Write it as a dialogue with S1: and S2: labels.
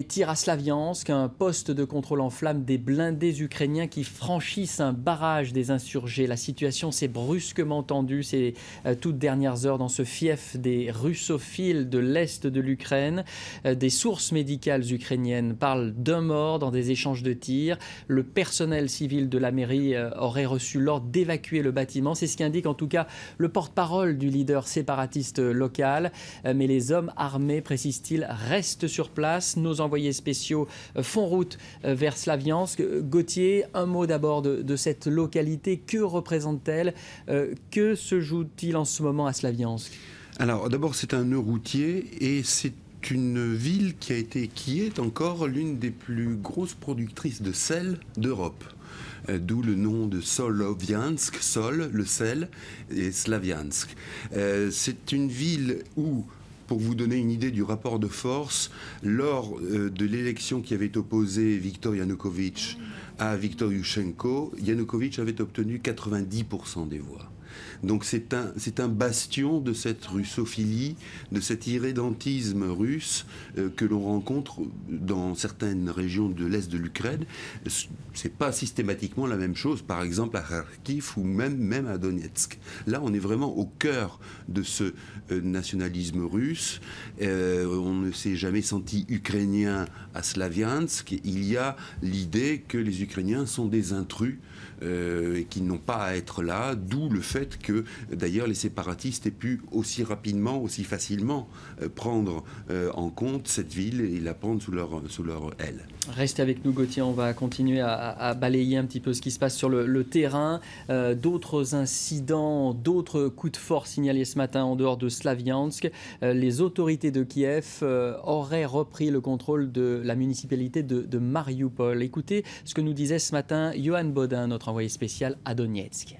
S1: Tir à Slaviansk, un poste de contrôle en flammes des blindés ukrainiens qui franchissent un barrage des insurgés. La situation s'est brusquement tendue ces toutes dernières heures dans ce fief des russophiles de l'Est de l'Ukraine. Des sources médicales ukrainiennes parlent d'un mort dans des échanges de tirs. Le personnel civil de la mairie aurait reçu l'ordre d'évacuer le bâtiment. C'est ce qu'indique en tout cas le porte-parole du leader séparatiste local. Mais les hommes armés, précise-t-il, restent sur place. Nos envoyés spéciaux font route vers Slaviansk. Gauthier, un mot d'abord de cette localité. Que représente-t-elle? Que se joue-t-il en ce moment à Slaviansk?
S2: Alors d'abord, c'est un nœud routier et c'est une ville qui est encore l'une des plus grosses productrices de sel d'Europe. D'où le nom de Soloviansk, Sol, le sel, et Slaviansk. C'est une ville où, pour vous donner une idée du rapport de force, lors de l'élection qui avait opposé Viktor Yanukovych à Viktor Yushchenko, Yanukovych avait obtenu 90% des voix. Donc c'est un bastion de cette russophilie, de cet irrédentisme russe que l'on rencontre dans certaines régions de l'Est de l'Ukraine. C'est pas systématiquement la même chose, par exemple à Kharkiv ou même à Donetsk. Là, on est vraiment au cœur de ce nationalisme russe. On ne s'est jamais senti ukrainien à Slaviansk. Il y a l'idée que les Ukrainiens sont des intrus et qu'ils n'ont pas à être là, d'où le fait que d'ailleurs les séparatistes aient pu aussi rapidement, aussi facilement prendre en compte cette ville et la prendre sous leur aile.
S1: Restez avec nous Gauthier, on va continuer à balayer un petit peu ce qui se passe sur le terrain. D'autres incidents, d'autres coups de force signalés ce matin en dehors de Slaviansk. Les autorités de Kiev auraient repris le contrôle de la municipalité de Mariupol. Écoutez ce que nous disait ce matin Johan Bodin, notre envoyé spécial à Donetsk.